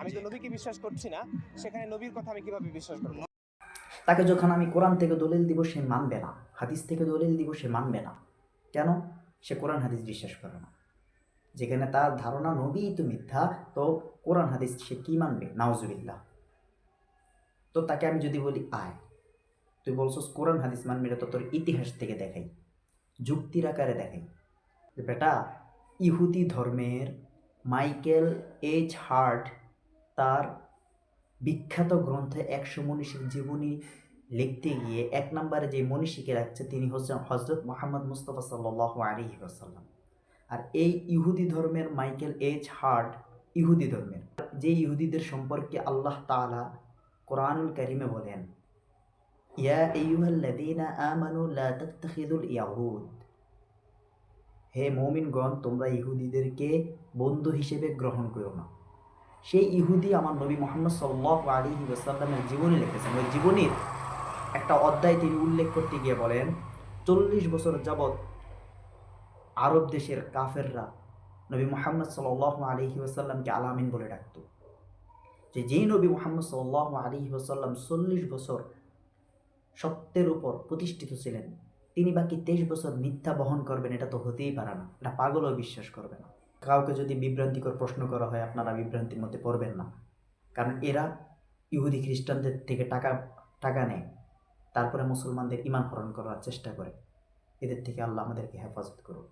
আমি তো নবীকে বিশ্বাস করছি না, সেখানে নবীর কথা আমি কিভাবে বিশ্বাস করব? তাকে যখন আমি কোরআন থেকে দলিল দিব সে মানবে না, হাদিস থেকে দলিল দিব সে মানবে না। কেন? সে কোরআন হাদিস বিশ্বাস করে না। যেখানে তার ধারণা নবী তো মিথ্যা, তো কোরআন হাদিস সে কি মানবে? নাউজুবিল্লাহ। তো তাকে আমি যদি বলি আয়, তুই বলছস কোরআন হাদিস মানবি না, তো তোর ইতিহাস থেকে দেখাই, যুক্তির আকারে দেখাই যে বেটা, ইহুদি ধর্মের মাইকেল এইচ হার্ট তার বিখ্যাত গ্রন্থে 100 মনীষীর জীবনী লিখতে গিয়ে 1 নম্বরে যে মনীষীকে রাখছে তিনি হচ্ছেন হজরত মোহাম্মদ মুস্তফা সাল্লাল্লাহু আলাইহি ওয়াসাল্লাম। আর এই ইহুদি ধর্মের মাইকেল এইচ হার্ট ইহুদি ধর্মের, যে ইহুদিদের সম্পর্কে আল্লাহ তাআলা কোরআনুল কারিমে বলেন, ইয়া আইয়ুহাল্লাযীনা আমানু লা তাত্তাখিযুল ইয়াহুদ, হে মুমিনগণ তোমরা ইহুদিদেরকে বন্ধু হিসেবে গ্রহণ করো না। সেই ইহুদি আমার নবী মুহাম্মদ সাল্লাল্লাহু আলাইহি ওয়াসাল্লামের জীবনী লিখেছেন। ওই জীবনীর একটা অধ্যায় তিনি উল্লেখ করতে গিয়ে বলেন, 40 বছর যাবৎ আরব দেশের কাফেররা নবী মুহাম্মদ সাল্লাল্লাহু আলাইহি ওয়াসাল্লামকে আল আমিন বলে ডাকত। যেই নবী মুহাম্মদ সাল্লাল্লাহু আলাইহি ওয়াসাল্লাম 40 বছর সত্যের উপর প্রতিষ্ঠিত ছিলেন, তিনি বাকি 23 বছর মিথ্যা বহন করবেন, এটা তো হতেই পারে না। এটা পাগলও বিশ্বাস করবে না। কাউকে যদি বিভ্রান্তিকর প্রশ্ন করা হয়, আপনারা বিভ্রান্তির মধ্যে পড়বেন না, কারণ এরা ইহুদি খ্রিস্টানদের থেকে টাকা টাকা নেয়, তারপরে মুসলমানদের ঈমান হরণ করার চেষ্টা করে। এদের থেকে আল্লাহ আমাদেরকে হেফাজত করুন।